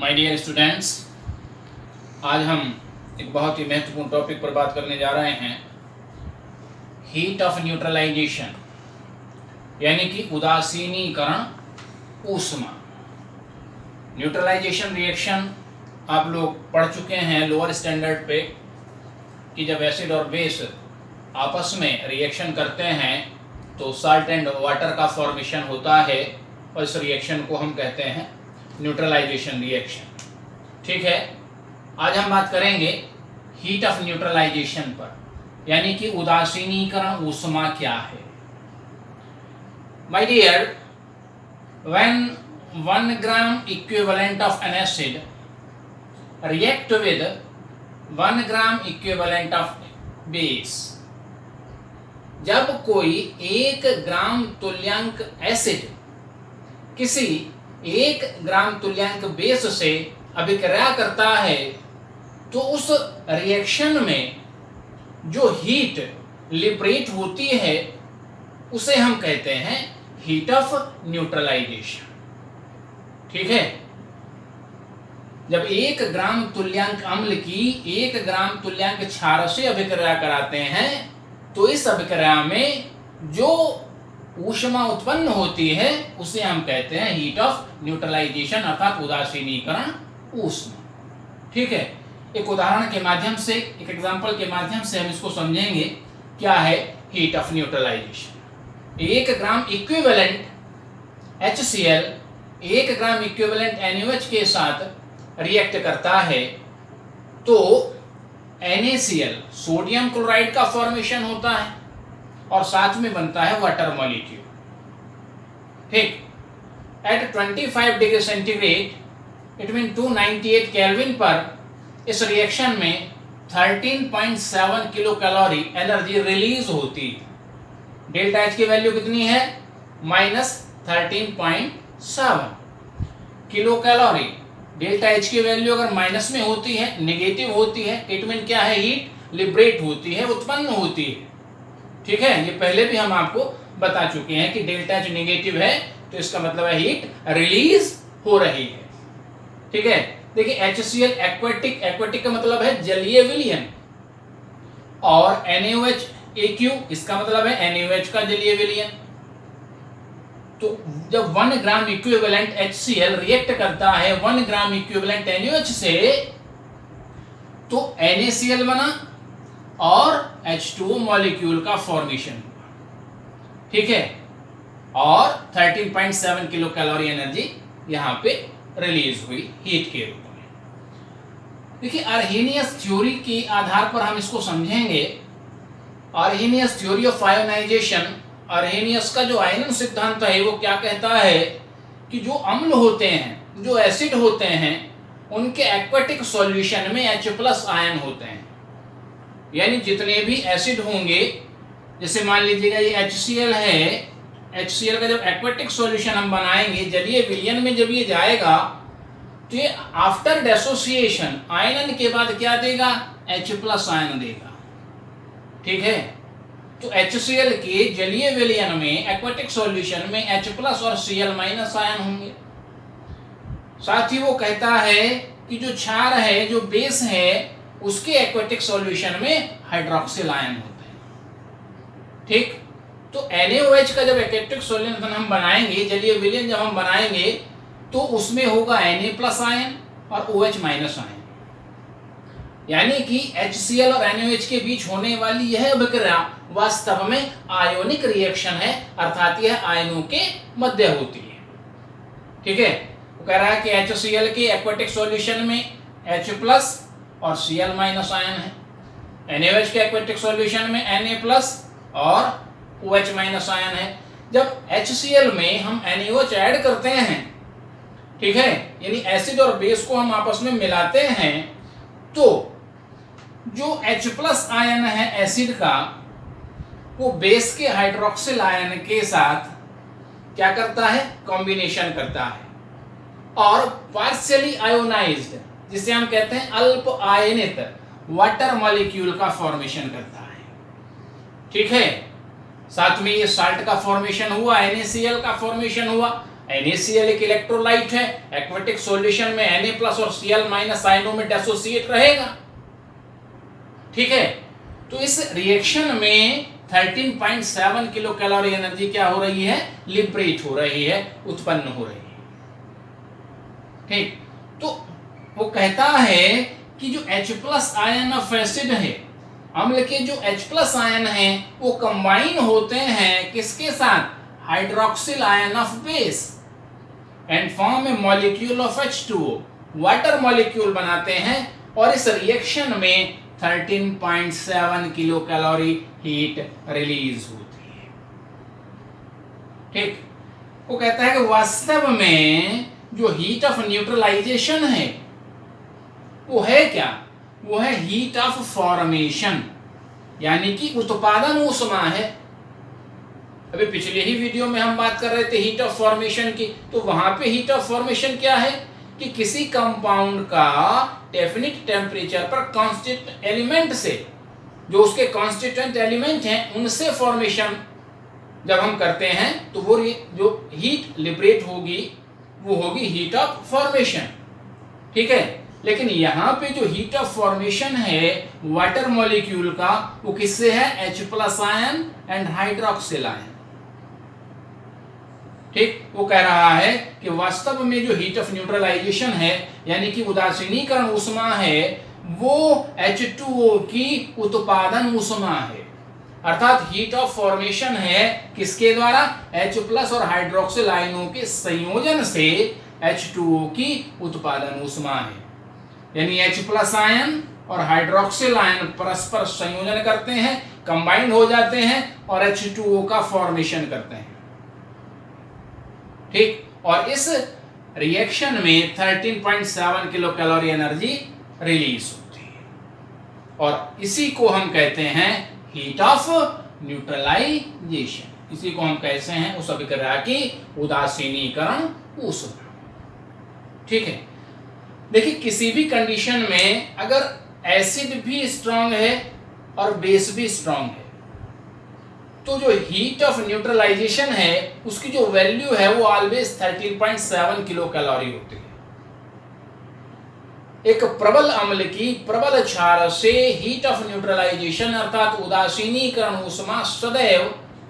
My dear students, आज हम एक बहुत ही महत्वपूर्ण टॉपिक पर बात करने जा रहे हैं, हीट ऑफ न्यूट्रलाइजेशन, यानी कि उदासीनीकरण ऊष्मा। न्यूट्रलाइजेशन रिएक्शन आप लोग पढ़ चुके हैं लोअर स्टैंडर्ड पे कि जब एसिड और बेस आपस में रिएक्शन करते हैं तो साल्ट एंड वाटर का फॉर्मेशन होता है और इस रिएक्शन को हम कहते हैं न्यूट्रलाइजेशन रिएक्शन। ठीक है, आज हम बात करेंगे हीट ऑफ न्यूट्रलाइजेशन पर, यानी कि उदासीनीकरण ऊष्मा क्या है। My dear, when 1 gram equivalent of an acid react with 1 gram equivalent of base, जब कोई 1 ग्राम तुल्यांक एसिड किसी 1 ग्राम तुल्यांक बेस से अभिक्रिया करता है तो उस रिएक्शन में जो हीट लिबरेट होती है उसे हम कहते हैं हीट ऑफ न्यूट्रलाइजेशन। ठीक है, जब 1 ग्राम तुल्यांक अम्ल की 1 ग्राम तुल्यांक क्षार से अभिक्रिया कराते हैं तो इस अभिक्रिया में जो ऊष्मा उत्पन्न होती है उसे हम कहते हैं हीट ऑफ न्यूट्रलाइजेशन अर्थात उदासीनीकरण ऊष्मा। ठीक है, एक उदाहरण के माध्यम से, एक एग्जांपल के माध्यम से हम इसको समझेंगे क्या है heat of neutralization. 1 gram equivalent HCl 1 gram equivalent NaOH के साथ रिएक्ट करता है तो NaCl सोडियम क्लोराइड का फॉर्मेशन होता है और साथ में बनता है वाटर मॉलिक्यूल। ठीक, at 25 degree centigrade it mean 298 kelvin पर इस रिएक्शन में 13.7 किलो कैलोरी एनर्जी रिलीज होती है। डेल्टा H की वैल्यू कितनी है? -13.7 किलो कैलोरी। डेल्टा H की वैल्यू अगर माइनस में होती है, नेगेटिव होती है, इट मीन क्या है? हीट लिबरेट होती है, उत्पन्न होती है। ठीक है, ये पहले भी हम आपको बता चुके हैं कि डेल्टा H नेगेटिव है तो इसका मतलब है हीट रिलीज हो रही है। ठीक है, देखिए HCl एक्वेटिक, एक्वेटिक का मतलब है जलीय विलयन, और NaOH AQ इसका मतलब है NaOH का जलीय विलयन। तो जब 1 ग्राम इक्विवेलेंट HCl रिएक्ट करता है 1 ग्राम इक्विवेलेंट NaOH से तो NaCl बना और H2O मॉलिक्यूल का फॉर्मेशन हुआ। ठीक है, और 13.7 किलो कैलोरी एनर्जी यहां पे रिलीज हुई हीट के रूप में। देखिए, अर्हेनियस थ्योरी के आधार पर हम इसको समझेंगे। अर्हेनियस थ्योरी ऑफ आयोनाइजेशन, अर्हेनियस का जो आयनन सिद्धांत है वो क्या कहता है कि जो अम्ल होते हैं, जो एसिड होते हैं, उनके एक्वेटिक सॉल्यूशन में H+ आयन होते हैं। यानी जितने भी एसिड होंगे, जैसे मान लीजिएगा ये HCl है, HCl का जब एक्वेटिक सॉल्यूशन हम बनाएंगे जलीय विलयन में, जब ये जाएगा तो ये आफ्टर डेसोसिएशन आयनन के बाद क्या देगा? H+ आयन देगा। ठीक है, तो HCl के जलीय विलयन में एक्वेटिक सॉल्यूशन में H+ और Cl- आयन होंगे। साथ ही वो कहता है कि जो क्षार है, जो बेस है, उसके एक्वेटिक सॉल्यूशन में हाइड्रोक्सिल आयन होते हैं। ठीक, तो NaOH का जब एक्वेटिक सॉल्यूशन हम बनाएंगे, जलीय विलयन जब हम बनाएंगे तो उसमें होगा Na+ आयन और OH- आयन। यानी कि HCl और NaOH के बीच होने वाली यह अभिक्रिया वास्तव में आयोनिक रिएक्शन है, अर्थात यह आयनों के मध्य होती है। ठीक है, वो कह रहा है कि HCl के एक्वेटिक सॉल्यूशन में H+ और Cl- आयन है, NaOH के एक्वेटिक सॉल्यूशन में Na+ और OH- आयन है। जब HCl में हम NaOH ऐड करते हैं, ठीक है, यानी एसिड और बेस को हम आपस में मिलाते हैं तो जो H+ आयन है एसिड का, वो बेस के हाइड्रोक्सिल आयन के साथ क्या करता है? कॉम्बिनेशन करता है और पार्शियली आयोनाइज्ड, जिसे हम कहते हैं अल्प आयनित वाटर मॉलिक्यूल का फॉर्मेशन करता है। ठीक है, साथ में ये साल्ट का फॉर्मेशन हुआ, NaCl का फॉर्मेशन हुआ, NaCl एक इलेक्ट्रोलाइट है, एक्वेटिक सॉल्यूशन में Na+ और Cl- आयनों में डिसोसिएट रहेगा। ठीक है, तो इस रिएक्शन में 13.7 किलो कैलोरी एनर्जी क्या हो रही है, लिबरेट हो रही है, उत्पन्न हो रही है। ठीक, तो वो कहता है कि जो H+ आयन ऑफ एसिड है, अम्ल के जो H+ आयन हैं वो कंबाइन होते हैं किसके साथ, hydroxyl ion of base, and form A molecule of H2O, water molecule बनाते हैं, और इस रिएक्शन में 13.7 किलो कैलोरी हीट रिलीज होती है। ठीक, वो कहता है कि वास्तव में जो हीट ऑफ न्यूट्रलाइजेशन है वो है क्या, वो है हीट ऑफ फॉर्मेशन, यानी कि उत्पादन ऊष्मा है। अभी पिछले ही वीडियो में हम बात कर रहे थे हीट ऑफ फॉर्मेशन की, तो वहां पे हीट ऑफ फॉर्मेशन क्या है कि किसी कंपाउंड का डेफिनिट टेम्परेचर पर कांस्टिट्यूएंट एलिमेंट से, जो उसके कांस्टिट्यूएंट एलिमेंट हैं उनसे फॉर्मेशन जब हम करते हैं तो वो जो हीट लिबरेट होगी वो होगी हीट ऑफ फॉर्मेशन। ठीक है, लेकिन यहाँ पे जो हीट ऑफ फॉर्मेशन है वाटर मॉलिक्यूल का, वो किससे है, H+ ion and hydroxyl ion. ठीक, वो कह रहा है कि वास्तव में जो हीट ऑफ न्यूट्रलाइजेशन है, यानी कि उदासीनीकरण ऊष्मा है, वो H2O की उत्पादन ऊष्मा है, अर्थात हीट ऑफ फॉर्मेशन है किसके द्वारा, H+ और हाइड्रोक्सिल आयनों के संयोजन से H2O की उत्पादन ऊष्मा है। यानी H+ आयन और हाइड्रोक्सिल आयन परस्पर संयोजन करते हैं, कंबाइन हो जाते हैं और H2O का फॉर्मेशन करते हैं। ठीक, और इस रिएक्शन में 13.7 किलो कैलोरी एनर्जी रिलीज होती है, और इसी को हम कहते हैं हीट ऑफ न्यूट्रलाइजेशन। इसी को हम कहते हैं उस अभिक्रिया की उदासीनीकरण ऊष्मा। ठीक है, देखिए किसी भी कंडीशन में अगर एसिड भी स्ट्रांग है और बेस भी स्ट्रांग है, तो जो हीट ऑफ न्यूट्रलाइजेशन है उसकी जो वैल्यू है वो ऑलवेज 13.7 किलो कैलोरी होती है। एक प्रबल अम्ल की प्रबल क्षार से हीट ऑफ न्यूट्रलाइजेशन अर्थात उदासीनीकरण ऊष्मा सदैव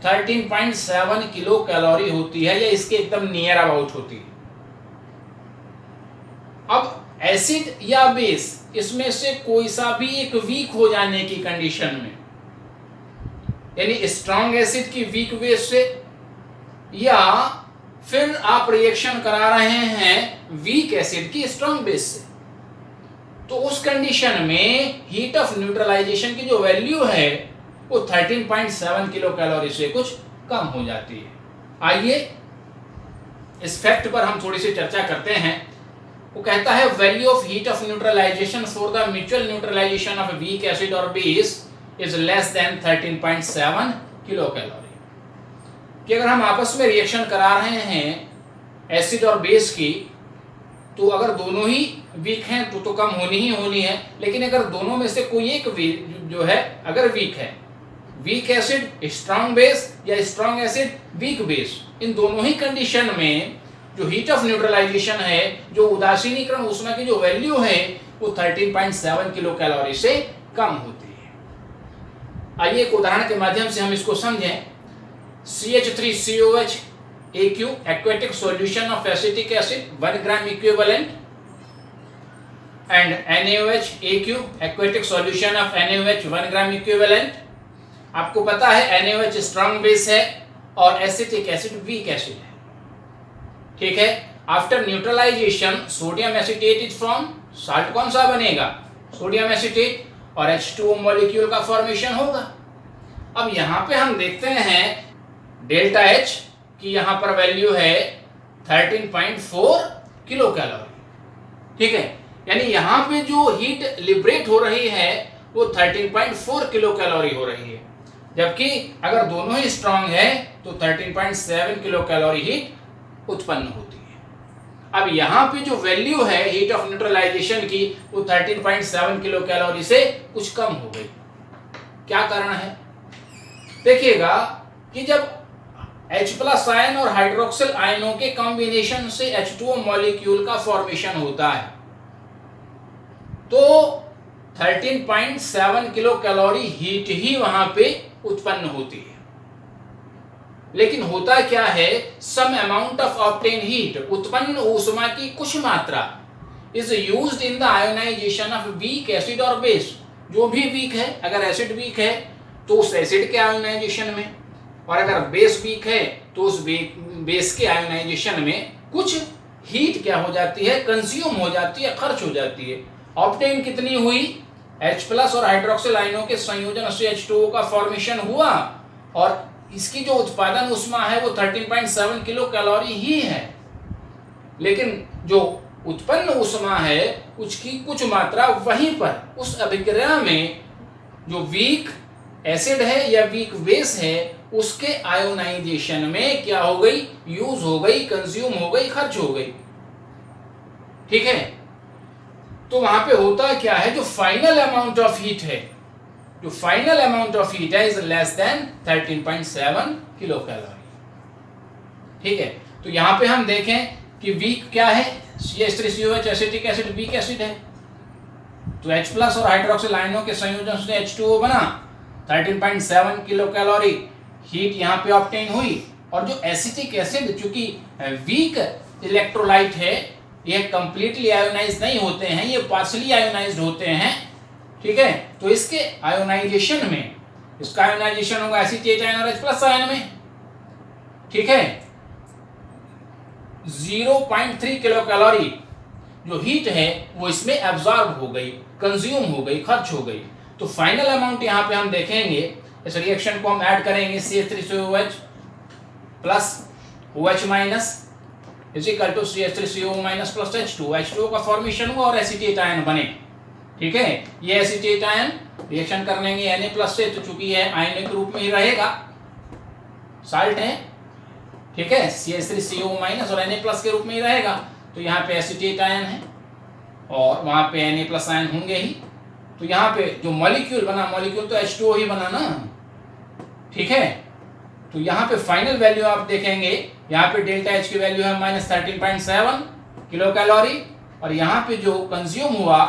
13.7 किलो कैलोरी होती है, या इसके एकदम नियर अबाउट होती है। अब एसिड या बेस, इसमें से कोई सा भी एक वीक हो जाने की कंडीशन में, यानी स्ट्रॉन्ग एसिड की वीक बेस से, या फिर आप रिएक्शन करा रहे हैं वीक एसिड की स्ट्रॉन्ग बेस से, तो उस कंडीशन में हीट ऑफ न्यूट्रलाइजेशन की जो वैल्यू है वो 13.7 किलो कैलोरी से कुछ कम हो जाती है। आइए इस फैक्ट पर हम थोड़ी सी चर्चा करते हैं। वो कहता है value of heat of neutralization for the mutual neutralization of weak acid और base is less than 13.7 kilo calorie. कि अगर हम आपस में रिएक्शन करा रहे हैं एसिड और बेस की, तो अगर दोनों ही वीक हैं तो कम होनी ही होनी है, लेकिन अगर दोनों में से कोई एक जो है अगर वीक है, वीक एसिड स्ट्रांग बेस या स्ट्रांग एसिड वीक बेस, इन दोनों ही कंडीशन में जो हीट ऑफ न्यूट्रलाइजेशन है, जो उदासीनीकरण ऊष्मा की जो वैल्यू है वो 13.7 किलो कैलोरी से कम होती है। आइए एक उदाहरण के माध्यम से हम इसको समझें। CH3COH AQ aquatic solution of acetic acid 1 gram equivalent and NaOH AQ aquatic solution of NaOH 1 gram equivalent। आपको पता है NaOH स्ट्रॉन्ग बेस है और एसिटिक एसिड वीक एसिड है। ठीक है, after neutralization sodium acetate is form, salt कौन सा बनेगा, सोडियम एसिटेट, और H2O मॉलिक्यूल का फॉर्मेशन होगा। अब यहाँ पे हम देखते हैं डेल्टा H की यहाँ पर वैल्यू है 13.4 किलो कैलोरी। ठीक है, यानी यहाँ पे जो हीट लिबरेट हो रही है वो 13.4 किलो कैलोरी हो रही है, जबकि अगर दोनों ही स्ट्रांग है तो 13.7 किलो कैलोरी हीट उत्पन्न होती है। अब यहाँ पे जो वैल्यू है हीट ऑफ न्यूट्रलाइजेशन की वो 13.7 किलो कैलोरी से कुछ कम हो गई। क्या कारण है, देखिएगा कि जब H प्लस आयन और हाइड्रोक्सिल आयनों के कॉम्बिनेशन से H2O मॉलिक्यूल का फॉर्मेशन होता है। तो 13.7 किलो कैलोरी हीट ही वहां पे उत्पन्न होती है। लेकिन होता क्या है, some amount of obtain heat, उत्पन्न ऊष्मा की कुछ मात्रा is used in the ionization of weak acid और बेस। जो भी वीक है, अगर एसिड वीक है तो उस एसिड के आयोनाइजेशन में, और अगर बेस वीक है तो उस बेस के आयोनाइजेशन में कुछ हीट क्या हो जाती है, कंज्यूम हो जाती है, खर्च हो जाती है। ऑब्टेन कितनी हुई, H प्लस और हाइड्रोक्सिल आयनों के संयोजन से H2O का फॉर्मेशन हुआ, और इसकी जो उत्पादन ऊष्मा है वो 13.7 किलो कैलोरी ही है। लेकिन जो उत्पन्न ऊष्मा है उसकी कुछ मात्रा वहीं पर उस अभिक्रिया में जो वीक एसिड है या वीक बेस है उसके आयोनाइजेशन में क्या हो गई, यूज हो गई, कंज्यूम हो गई, खर्च हो गई। ठीक है, तो वहां पे होता क्या है, जो फाइनल अमाउंट ऑफ हीट है, जो फाइनल अमाउंट ऑफ हीट है is less than 13.7 kilo calorie. ठीक है, तो यहां पे हम देखें कि वीक क्या है, CH3COH acetic acid weak acid है। तो H प्लस और हाइड्रोक्सिल आयनों के संयोजन से H2O बना, 13.7 किलो कैलोरी हीट यहाँ पे ऑब्टेन हुई। और जो एसिटिक एसिड चूंकि वीक इलेक्ट्रोलाइट है, ये कंप्लीटली आयोनाइज नहीं होते हैं, ये पार्शली आयोनाइज्ड होते हैं। ठीक है, तो इसके आयोनाइजेशन में, इसका आयोनाइजेशन होगा एसिटेट आयन और H प्लस आयन में। ठीक है, 0.3 किलो कैलोरी जो हीट है वो इसमें एब्जॉर्ब हो गई, कंज्यूम हो गई, खर्च हो गई। तो फाइनल अमाउंट यहाँ पे हम देखेंगे, इस रिएक्शन को हम ऐड करेंगे, CH3COH plus OH minus is equal to CH3CO minus plus H2O का फॉर्मेशन हुआ और एसिटेट आयन बने। ठीक है, ये एसिटेट आयन रिएक्शन कर लेंगे Na प्लस से, तो चूंकि यह आयन के रूप में ही रहेगा, साल्ट है। ठीक है, CH3CO माइनस और Na प्लस के रूप में ही रहेगा, तो यहाँ पे एसिटेट आयन है और वहां पे Na प्लस आयन होंगे ही। तो यहाँ पे जो मॉलिक्यूल बना, मॉलिक्यूल तो H2O ही बना ना। ठीक है, तो यहाँ पे फाइनल वैल्यू आप देखेंगे, यहाँ पे डेल्टा H की वैल्यू है -13.7 किलो कैलोरी, और यहाँ पे जो कंज्यूम हुआ,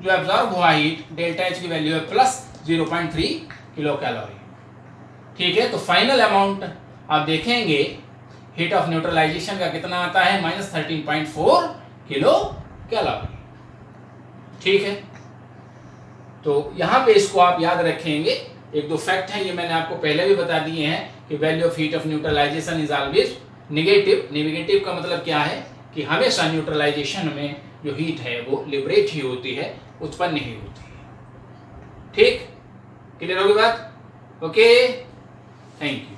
जो एब्जॉर्ब हुआ हीट, डेल्टा H की वैल्यू है +0.3 किलो कैलोरी। ठीक है, तो फाइनल अमाउंट आप देखेंगे हीट ऑफ न्यूट्रलाइजेशन का कितना आता है, -13.4 किलो कैलोरी। ठीक है, तो यहाँ पे इसको आप याद रखेंगे। एक दो फैक्ट है, ये मैंने आपको पहले भी बता दिए हैं कि value of heat of neutralization is always negative. Negative का मतलब क्या है कि हमेशा न्यूट्रलाइजेशन में जो हीट है वो लिबरेट ही होती है, उत्पन्न ही होती है। ठीक, क्लियर होगी बात? Okay, thank you.